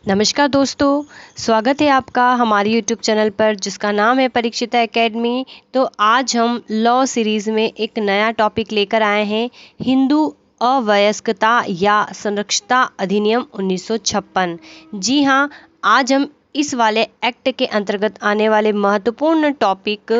नमस्कार दोस्तों, स्वागत है आपका हमारे यूट्यूब चैनल पर जिसका नाम है परीक्षिता एकेडमी। तो आज हम लॉ सीरीज़ में एक नया टॉपिक लेकर आए हैं, हिंदू अवयस्कता या संरक्षता अधिनियम 1956। जी हाँ, आज हम इस वाले एक्ट के अंतर्गत आने वाले महत्वपूर्ण टॉपिक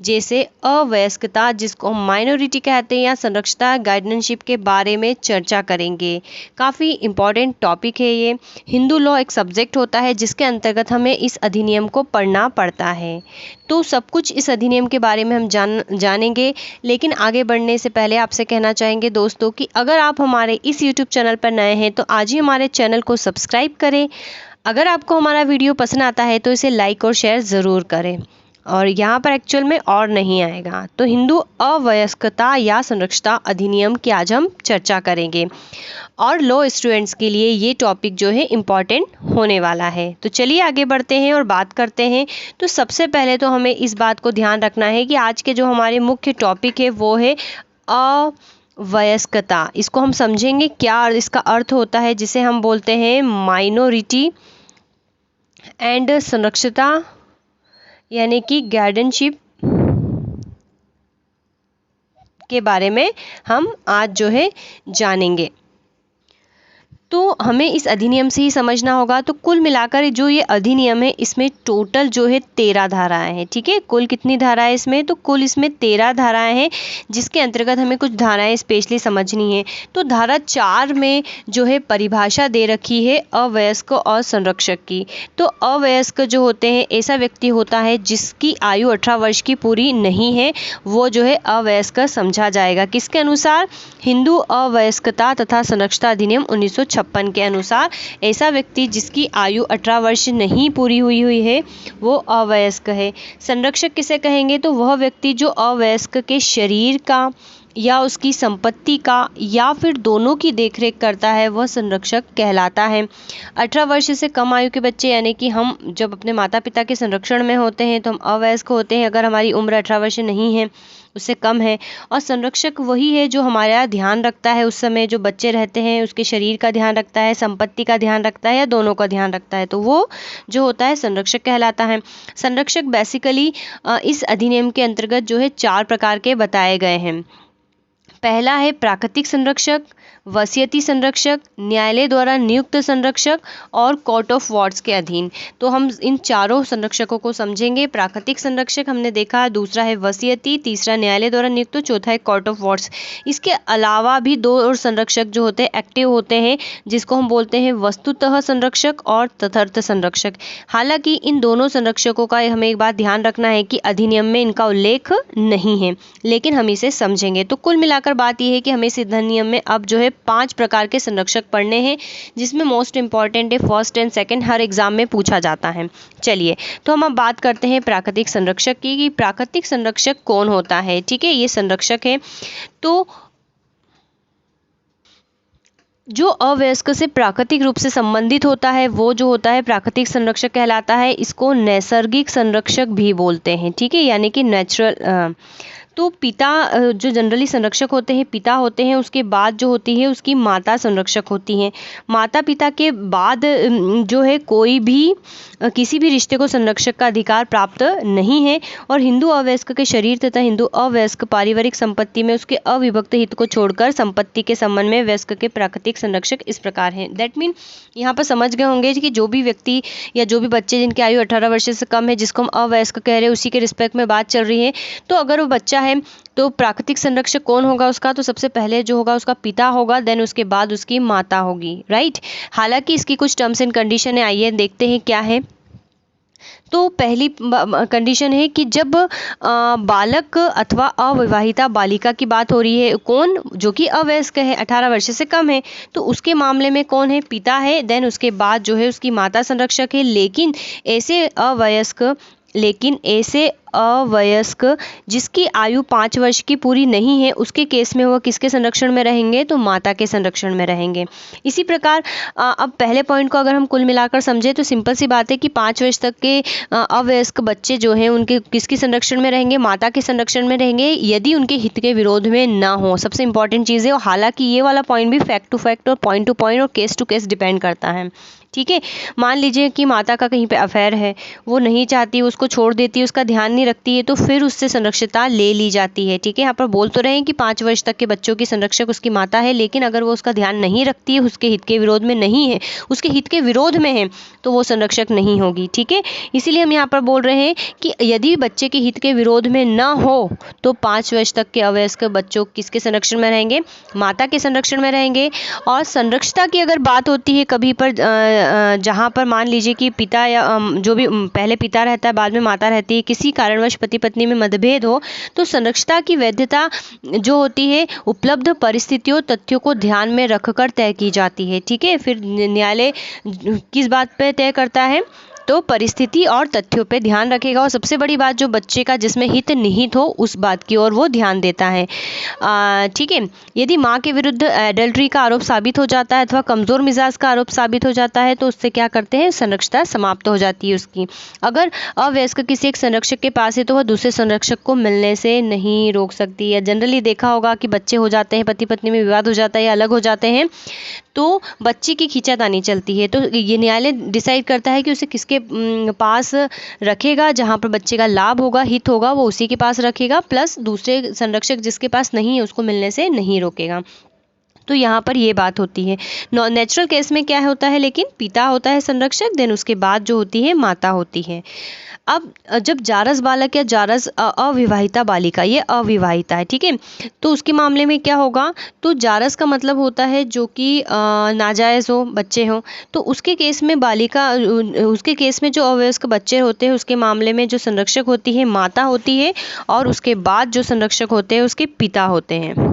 जैसे अवयस्कता, जिसको हम माइनॉरिटी कहते हैं, या संरक्षता गार्डियनशिप के बारे में चर्चा करेंगे। काफ़ी इम्पॉर्टेंट टॉपिक है ये। हिंदू लॉ एक सब्जेक्ट होता है जिसके अंतर्गत हमें इस अधिनियम को पढ़ना पड़ता है। तो सब कुछ इस अधिनियम के बारे में हम जानेंगे। लेकिन आगे बढ़ने से पहले आपसे कहना चाहेंगे दोस्तों कि अगर आप हमारे इस यूट्यूब चैनल पर नए हैं तो आज ही हमारे चैनल को सब्सक्राइब करें। अगर आपको हमारा वीडियो पसंद आता है तो इसे लाइक और शेयर ज़रूर करें। और यहाँ पर एक्चुअल में और नहीं आएगा। तो हिंदू अवयस्कता या संरक्षता अधिनियम की आज हम चर्चा करेंगे और लॉ स्टूडेंट्स के लिए ये टॉपिक जो है इम्पॉर्टेंट होने वाला है। तो चलिए आगे बढ़ते हैं और बात करते हैं। तो सबसे पहले तो हमें इस बात को ध्यान रखना है कि आज के जो हमारे मुख्य टॉपिक है वो है अवयस्कता। इसको हम समझेंगे क्या इसका अर्थ होता है, जिसे हम बोलते हैं माइनॉरिटी एंड संरक्षता यानी कि गार्डियनशिप के बारे में हम आज जो है जानेंगे। तो हमें इस अधिनियम से ही समझना होगा। तो कुल मिलाकर जो ये अधिनियम है इसमें टोटल जो है 13 धाराएं हैं। ठीक है, कुल कितनी धाराएं इसमें? तो कुल इसमें 13 धाराएं हैं, जिसके अंतर्गत हमें कुछ धाराएं स्पेशली समझनी है। तो धारा 4 में जो है परिभाषा दे रखी है अवयस्क और संरक्षक की। तो अवयस्क जो होते हैं ऐसा व्यक्ति होता है जिसकी आयु 18 वर्ष की पूरी नहीं है, वो जो है अवयस्क समझा जाएगा। किसके अनुसार? हिंदू अवयस्कता तथा संरक्षता अधिनियम 1956 के अनुसार ऐसा व्यक्ति जिसकी आयु 18 वर्ष नहीं पूरी हुई है वो अवयस्क है। संरक्षक किसे कहेंगे? तो वह व्यक्ति जो अवयस्क के शरीर का या उसकी संपत्ति का या फिर दोनों की देखरेख करता है वह संरक्षक कहलाता है। 18 वर्ष से कम आयु के बच्चे, यानी कि हम जब अपने माता पिता के संरक्षण में होते हैं तो हम अवयस्क होते हैं अगर हमारी उम्र 18 वर्ष नहीं है, उससे कम है। और संरक्षक वही है जो हमारा ध्यान रखता है, उस समय जो बच्चे रहते हैं उसके शरीर का ध्यान रखता है, संपत्ति का ध्यान रखता है या दोनों का ध्यान रखता है, तो वो जो होता है संरक्षक कहलाता है। संरक्षक बेसिकली इस अधिनियम के अंतर्गत जो है 4 प्रकार के बताए गए हैं। पहला है प्राकृतिक संरक्षक, वसीयती संरक्षक, न्यायालय द्वारा नियुक्त संरक्षक और कोर्ट ऑफ वॉर्ड्स के अधीन। तो हम इन चारों संरक्षकों को समझेंगे। प्राकृतिक संरक्षक हमने देखा, दूसरा है वसीयती, तीसरा न्यायालय द्वारा नियुक्त, चौथा है कोर्ट ऑफ वॉर्ड्स। इसके अलावा भी 2 और संरक्षक जो होते हैं एक्टिव होते हैं, जिसको हम बोलते हैं वस्तुतः संरक्षक और तथर्थ संरक्षक। हालांकि इन दोनों संरक्षकों का हमें एक बात ध्यान रखना है कि अधिनियम में इनका उल्लेख नहीं है, लेकिन हम इसे समझेंगे। तो कुल मिलाकर बात यह है कि हमें इस अधिनियम में अब जो है 5 प्रकार के संरक्षक पढ़ने हैं, जिसमें मोस्ट इंपॉर्टेंट है first and second, her exam में पूछा जाता है। चलिए, तो हम अब बात करते हैं प्राकृतिक संरक्षक की कि प्राकृतिक संरक्षक कौन होता है। ठीक है, ये संरक्षक है तो जो अवयस्क से प्राकृतिक रूप से संबंधित होता है वो जो होता है प्राकृतिक संरक्षक कहलाता है। इसको नैसर्गिक संरक्षक भी बोलते हैं। ठीक है, यानी कि नेचुरल। तो पिता जो जनरली संरक्षक होते हैं पिता होते हैं, उसके बाद जो होती है उसकी माता संरक्षक होती हैं। माता पिता के बाद जो है कोई भी किसी भी रिश्ते को संरक्षक का अधिकार प्राप्त नहीं है। और हिंदू अवयस्क के शरीर तथा हिंदू अवयस्क पारिवारिक संपत्ति में उसके अविभक्त हित को छोड़कर संपत्ति के संबंध में वयस्क के प्राकृतिक संरक्षक इस प्रकार हैं। दैट मीन यहाँ पर समझ गए होंगे कि जो भी व्यक्ति या जो भी बच्चे जिनकी आयु 18 वर्ष से कम है, जिसको हम अवयस्क कह रहे हैं, उसी के रिस्पेक्ट में बात चल रही है। तो अगर वो बच्चा है तो प्राकृतिक संरक्षक कौन होगा उसका? तो सबसे पहले जो होगा उसका पिता होगा, देन उसके बाद उसकी माता होगी। राइट। हालांकि इसकी कुछ टर्म्स एंड कंडीशन है, आइए देखते हैं क्या है। तो पहली कंडीशन है कि जब बालक अथवा अविवाहिता बालिका की बात हो रही है, कौन? जो कि अवयस्क है, 18 वर्ष से कम है, तो उसके मामले में कौन है? पिता है। देन उसके बाद जो है उसकी माता संरक्षक है। लेकिन ऐसे अवयस्क जिसकी आयु 5 वर्ष की पूरी नहीं है, उसके केस में वह किसके संरक्षण में रहेंगे? तो माता के संरक्षण में रहेंगे। इसी प्रकार अब पहले पॉइंट को अगर हम कुल मिलाकर समझे तो सिंपल सी बात है कि 5 वर्ष तक के अवयस्क बच्चे जो हैं उनके किसके संरक्षण में रहेंगे? माता के संरक्षण में रहेंगे, यदि उनके हित के विरोध में ना हो। सबसे इंपॉर्टेंट चीज़ है। हालांकि ये वाला पॉइंट भी फैक्ट टू फैक्ट और पॉइंट टू पॉइंट और केस टू केस डिपेंड करता है। ठीक है। मान लीजिए कि माता का कहीं पे अफेयर है, वो नहीं चाहती, उसको छोड़ देती है, उसका ध्यान नहीं रखती है, तो फिर उससे संरक्षिता ले ली जाती है। ठीक है, यहाँ पर बोल तो रहे हैं कि 5 वर्ष तक के बच्चों की संरक्षक उसकी माता है, लेकिन अगर वो उसका ध्यान नहीं रखती है, उसके हित के विरोध में नहीं है, उसके हित के विरोध में है, तो वो संरक्षक नहीं होगी। ठीक है, इसीलिए हम यहाँ पर बोल रहे हैं कि यदि बच्चे के हित के विरोध में न हो तो 5 वर्ष तक के अवयस्क बच्चों किसके संरक्षण में रहेंगे? माता के संरक्षण में रहेंगे। और संरक्षिता की अगर बात होती है कभी पर जहाँ पर मान लीजिए कि पिता या जो भी पहले पिता रहता है, बाद में माता रहती है, किसी कारणवश पति पत्नी में मतभेद हो, तो संरक्षिता की वैधता जो होती है उपलब्ध परिस्थितियों तथ्यों को ध्यान में रखकर तय की जाती है। ठीक है, फिर न्यायालय किस बात पर तय करता है? तो परिस्थिति और तथ्यों पे ध्यान रखेगा, और सबसे बड़ी बात जो बच्चे का जिसमें हित निहित हो उस बात की ओर वो ध्यान देता है। ठीक है, यदि माँ के विरुद्ध एडल्ट्री का आरोप साबित हो जाता है अथवा कमज़ोर मिजाज का आरोप साबित हो जाता है, तो उससे क्या करते हैं? संरक्षिता समाप्त हो जाती है उसकी। अगर अवयस्क किसी एक संरक्षक के पास है तो वह दूसरे संरक्षक को मिलने से नहीं रोक सकती है। जनरली देखा होगा कि बच्चे हो जाते हैं, पति पत्नी में विवाद हो जाता है या अलग हो जाते हैं, तो बच्चे की खींचातानी चलती है, तो ये न्यायालय डिसाइड करता है कि उसे किसके पास रखेगा, जहाँ पर बच्चे का लाभ होगा, हित होगा, वो उसी के पास रखेगा, प्लस दूसरे संरक्षक जिसके पास नहीं है उसको मिलने से नहीं रोकेगा। तो यहाँ पर ये बात होती है। नेचुरल केस में क्या होता है, लेकिन पिता होता है संरक्षक, देन उसके बाद जो होती है माता होती है। अब जब जारस बालक या जारस अविवाहिता बालिका, ये अविवाहिता है, ठीक है, तो उसके मामले में क्या होगा? तो जारस का मतलब होता है जो कि नाजायज़ हो, बच्चे हों, तो उसके केस में बालिका, उसके केस में जो अवयस्क बच्चे होते हैं उसके मामले में जो संरक्षक होती है माता होती है, और उसके बाद जो संरक्षक होते हैं उसके पिता होते हैं।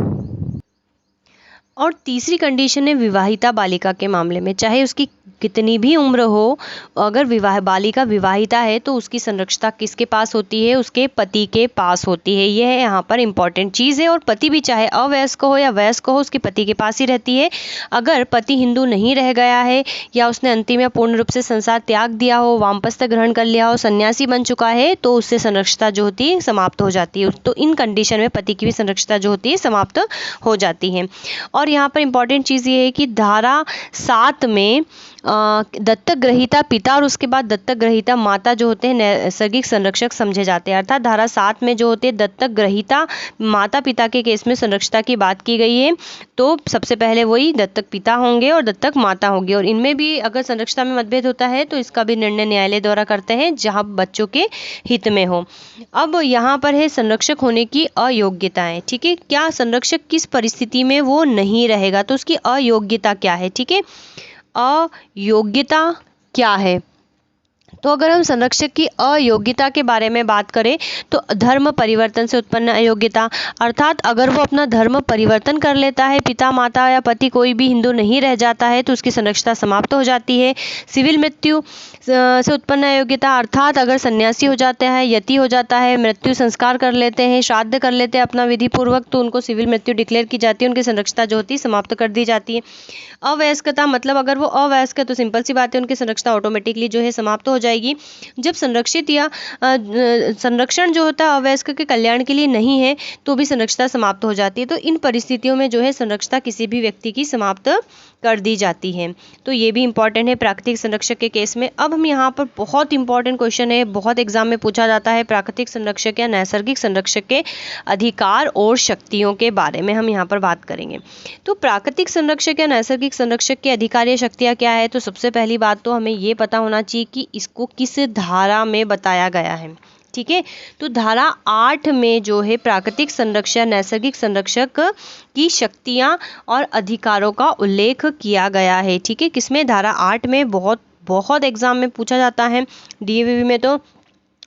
और तीसरी कंडीशन है विवाहिता बालिका के मामले में, चाहे उसकी कितनी भी उम्र हो, अगर बालिका विवाहिता है तो उसकी संरक्षिता किसके पास होती है? उसके पति के पास होती है। यह यहाँ पर इंपॉर्टेंट चीज़ है। और पति भी चाहे अवयस्क हो या वयस्क हो, उसके पति के पास ही रहती है। अगर पति हिंदू नहीं रह गया है, या उसने अंतिम या पूर्ण रूप से संसार त्याग दिया हो, वामपस्थ ग्रहण कर लिया हो, सन्यासी बन चुका है, तो उससे संरक्षिता जो होती है समाप्त हो जाती है। तो इन कंडीशन में पति की भी संरक्षिता जो होती है समाप्त हो जाती है। और यहाँ पर इंपॉर्टेंट चीज़ ये है कि धारा 7 में दत्तक ग्रहीता पिता और उसके बाद दत्तक ग्रहीता माता जो होते हैं नैसर्गिक संरक्षक समझे जाते हैं। अर्थात धारा 7 में जो होते हैं दत्तक ग्रहीता माता पिता के केस में संरक्षिता की बात की गई है, तो सबसे पहले वही दत्तक पिता होंगे और दत्तक माता होगी। और इनमें भी अगर संरक्षिता में मतभेद होता है तो इसका भी निर्णय न्यायालय द्वारा करते हैं, जहाँ बच्चों के हित में हो। अब यहाँ पर है संरक्षक होने की अयोग्यताएं। ठीक है, क्या संरक्षक किस परिस्थिति में वो नहीं रहेगा, तो उसकी अयोग्यता क्या है? ठीक है, अयोग्यता क्या है? तो अगर हम संरक्षक की अयोग्यता के बारे में बात करें तो धर्म परिवर्तन से उत्पन्न अयोग्यता, अर्थात अगर वो अपना धर्म परिवर्तन कर लेता है, पिता माता या पति कोई भी हिंदू नहीं रह जाता है, तो उसकी संरक्षिता समाप्त हो जाती है। सिविल मृत्यु से उत्पन्न अयोग्यता, अर्थात अगर सन्यासी हो जाता है, यति हो जाता है, मृत्यु संस्कार कर लेते हैं, श्राद्ध कर लेते हैं अपना विधि पूर्वक, तो उनको सिविल मृत्यु डिक्लेयर की जाती है, उनकी संरक्षिता जो होती है समाप्त कर दी जाती है। अवयस्कता, मतलब अगर वो अवयस्क है तो सिंपल सी बात है, उनकी संरक्षिता ऑटोमेटिकली जो है समाप्त हो जाएगी। जब संरक्षित या संरक्षण जो होता है अवयस्क के कल्याण के लिए नहीं है, तो भी संरक्षिता समाप्त हो जाती है। तो इन परिस्थितियों में जो है संरक्षिता किसी भी व्यक्ति की समाप्त कर दी जाती है। तो ये भी इंपॉर्टेंट है प्राकृतिक संरक्षक के केस में। अब हम यहाँ पर बहुत इंपॉर्टेंट क्वेश्चन है, बहुत एग्जाम में पूछा जाता है, प्राकृतिक संरक्षक या नैसर्गिक संरक्षक के अधिकार और शक्तियों के बारे में हम यहाँ पर बात करेंगे। तो प्राकृतिक संरक्षक या नैसर्गिक संरक्षक के अधिकार या शक्तियाँ क्या है? तो सबसे पहली बात तो हमें ये पता होना चाहिए कि इसको किस धारा में बताया गया है। ठीक है, तो धारा 8 में जो है प्राकृतिक संरक्षक नैसर्गिक संरक्षक की शक्तियां और अधिकारों का उल्लेख किया गया है। ठीक है, किसमें? धारा 8 में। बहुत एग्जाम में पूछा जाता है, डीएवीवी में तो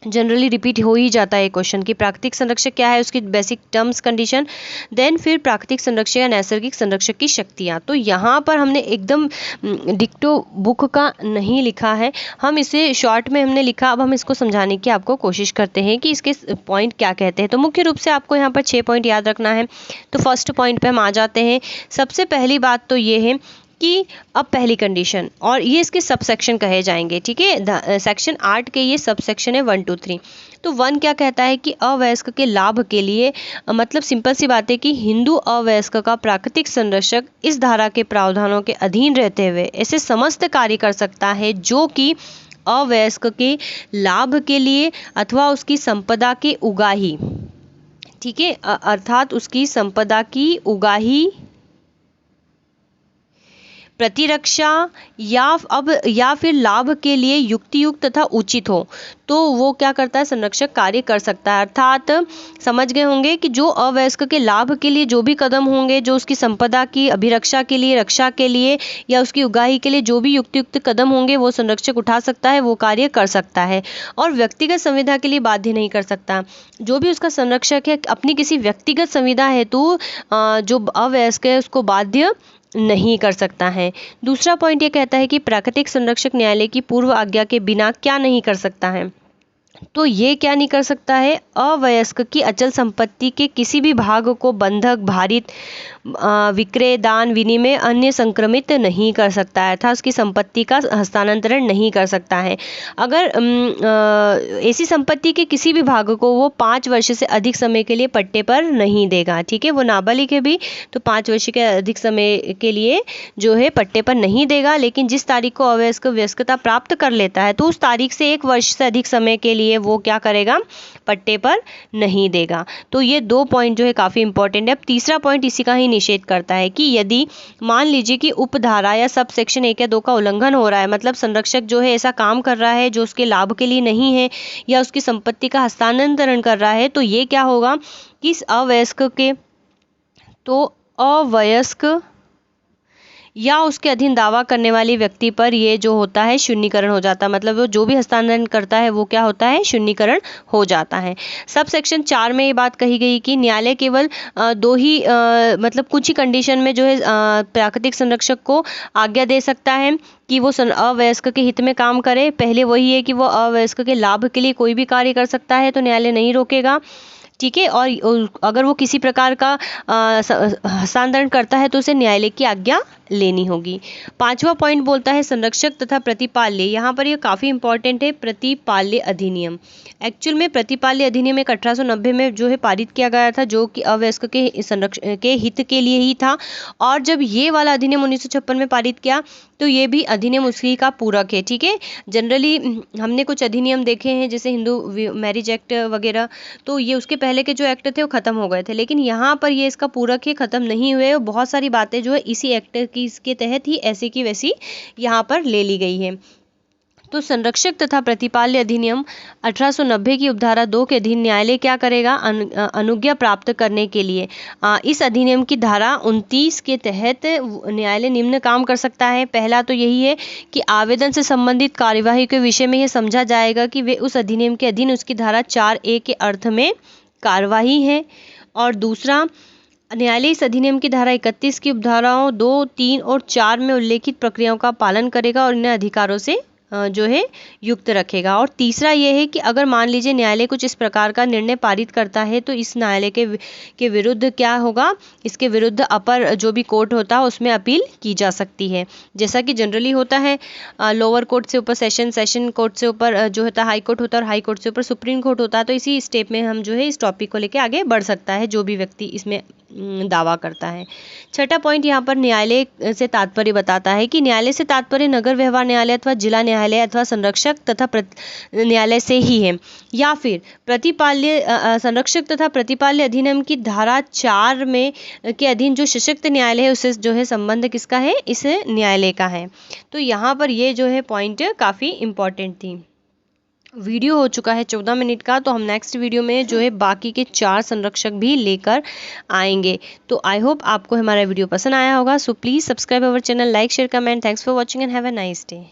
जनरली रिपीट हो ही जाता है क्वेश्चन कि प्राकृतिक संरक्षक क्या है, उसकी बेसिक टर्म्स कंडीशन, देन फिर प्राकृतिक संरक्षक या नैसर्गिक संरक्षक की शक्तियाँ। तो यहाँ पर हमने एकदम डिक्टो बुक का नहीं लिखा है, हम इसे शॉर्ट में हमने लिखा। अब हम इसको समझाने की आपको कोशिश करते हैं कि इसके पॉइंट क्या कहते हैं। तो मुख्य रूप से आपको यहाँ पर 6 पॉइंट याद रखना है। तो फर्स्ट पॉइंट पे हम आ जाते हैं। सबसे पहली बात तो ये है कि अब पहली कंडीशन, और ये इसके सब सेक्शन कहे जाएंगे, ठीक है। सेक्शन 8 के ये सब सेक्शन है 1 2 3। तो 1 क्या कहता है कि अवयस्क के लाभ के लिए, मतलब सिंपल सी बात है कि हिंदू अवयस्क का प्राकृतिक संरक्षक इस धारा के प्रावधानों के अधीन रहते हुए ऐसे समस्त कार्य कर सकता है जो कि अवयस्क के लाभ के लिए अथवा उसकी संपदा के उगाही, ठीक है, अर्थात उसकी संपदा की उगाही, प्रतिरक्षा या फिर लाभ के लिए युक्तियुक्त तथा उचित हो, तो वो क्या करता है, संरक्षक कार्य कर सकता है। अर्थात समझ गए होंगे कि जो अवयस्क के लाभ के लिए जो भी कदम होंगे, जो उसकी संपदा की अभिरक्षा के लिए, रक्षा के लिए या उसकी उगाही के लिए जो भी युक्तियुक्त कदम होंगे वो संरक्षक उठा सकता है, वो कार्य कर सकता है, और व्यक्तिगत संविदा के लिए बाध्य नहीं कर सकता। जो भी उसका संरक्षक है अपनी किसी व्यक्तिगत संविदा हेतु जो अवयस्क है उसको बाध्य नहीं कर सकता है। दूसरा पॉइंट ये कहता है कि प्राकृतिक संरक्षक न्यायालय की पूर्व आज्ञा के बिना क्या नहीं कर सकता है, तो ये क्या नहीं कर सकता है, अवयस्क की अचल संपत्ति के किसी भी भाग को बंधक, भारित, विक्रय, दान, विनिमय, अन्य संक्रमित नहीं कर सकता है, अर्थात उसकी संपत्ति का हस्तांतरण नहीं कर सकता है। अगर ऐसी संपत्ति के किसी भी भाग को वो 5 वर्ष से अधिक समय के लिए पट्टे पर नहीं देगा, ठीक है, वो नाबालिग है भी तो 5 वर्ष के अधिक समय के लिए जो है पट्टे पर नहीं देगा, लेकिन जिस तारीख को अवयस्क वयस्कता प्राप्त कर लेता है तो उस तारीख से 1 वर्ष से अधिक समय के लिए वो क्या करेगा, पट्टे पर नहीं देगा। तो ये 2 पॉइंट जो है काफ़ी इंपॉर्टेंट है। अब तीसरा पॉइंट इसी का ही निषेध करता है कि यदि मान लीजिए कि उपधारा या सब सेक्शन 1 या 2 का उल्लंघन हो रहा है, मतलब संरक्षक जो है ऐसा काम कर रहा है जो उसके लाभ के लिए नहीं है या उसकी संपत्ति का हस्तांतरण कर रहा है, तो ये क्या होगा कि अवयस्क या उसके अधीन दावा करने वाली व्यक्ति पर ये जो होता है शून्यकरण हो जाता है, मतलब वो जो भी हस्तांतरण करता है वो क्या होता है, शून्यकरण हो जाता है। सब सेक्शन 4 में ये बात कही गई कि न्यायालय केवल 2 ही मतलब कुछ ही कंडीशन में जो है प्राकृतिक संरक्षक को आज्ञा दे सकता है कि वो अवयस्क के हित में काम करे। पहले वही है कि वो अवयस्क के लाभ के लिए कोई भी कार्य कर सकता है तो न्यायालय नहीं रोकेगा, ठीक है, और अगर वो किसी प्रकार का हस्तांतरण करता है तो उसे न्यायालय की आज्ञा लेनी होगी। 5वां पॉइंट बोलता है संरक्षक तथा प्रतिपाल्य। यहाँ पर ये काफ़ी इंपॉर्टेंट है, प्रतिपाल्य अधिनियम। एक्चुअल में प्रतिपाल्य अधिनियम एक 1890 में जो है पारित किया गया था, जो कि अवयस्क के संरक्षण के हित के लिए ही था, और जब ये वाला अधिनियम 1956 में पारित किया तो ये भी अधिनियम उसी का पूरक है, ठीक है। जनरली हमने कुछ अधिनियम देखे हैं जैसे हिंदू मैरिज एक्ट वगैरह, तो ये उसके पहले के जो एक्ट थे वो खत्म हो गए थे, लेकिन यहाँ पर ये इसका पूरक है, खत्म नहीं हुए। बहुत सारी बातें जो है इसी एक्ट की इसके तहत ही ऐसी की वैसी यहाँ पर ले ली गई है। तो संरक्षक तथा प्रतिपाल्य अधिनियम 1890 की उपधारा 2 के अधीन न्यायालय क्या करेगा, अनुज्ञा प्राप्त करने के लिए इस अधिनियम की धारा 29 के तहत न्यायालय निम्न काम कर सकता है। पहला तो यही है कि आवेदन से संबंधित कार्यवाही के विषय में यह समझा जाएगा कि वे उस अधिनियम के अधीन उसकी धारा 4A के अर्थ में कार्यवाही है, और दूसरा न्यायालय इस अधिनियम की धारा 31 की उपधाराओं 2, 3 और 4 में उल्लेखित प्रक्रियाओं का पालन करेगा और इन्हें अधिकारों से जो है युक्त रखेगा। और तीसरा ये है कि अगर मान लीजिए न्यायालय कुछ इस प्रकार का निर्णय पारित करता है तो इस न्यायालय के विरुद्ध क्या होगा, इसके विरुद्ध अपर जो भी कोर्ट होता है उसमें अपील की जा सकती है, जैसा कि जनरली होता है। लोअर कोर्ट से ऊपर सेशन कोर्ट से ऊपर जो होता है हाई कोर्ट होता है, और हाई कोर्ट से ऊपर सुप्रीम कोर्ट होता है। तो इसी स्टेप में हम जो है इस टॉपिक को लेकर आगे बढ़ सकता है जो भी व्यक्ति इसमें दावा करता है। छठा पॉइंट यहाँ पर न्यायालय से तात्पर्य बताता है कि न्यायालय से तात्पर्य नगर व्यवहार न्यायालय अथवा जिला न्यायालय अथवा संरक्षक तथा न्यायालय से ही है, या फिर प्रतिपाल्य संरक्षक तथा प्रतिपाल्य अधिनियम की धारा 4 में के अधीन जो सशक्त न्यायालय है उससे जो है संबंध किसका है, इस न्यायालय का है। तो यहाँ पर ये जो है पॉइंट काफ़ी इंपॉर्टेंट थी। वीडियो हो चुका है 14 मिनट का, तो हम नेक्स्ट वीडियो में जो है बाकी के 4 संरक्षक भी लेकर आएंगे। तो आई होप आपको हमारा वीडियो पसंद आया होगा। So please subscribe our channel, like share comment. Thanks for watching and have a nice day.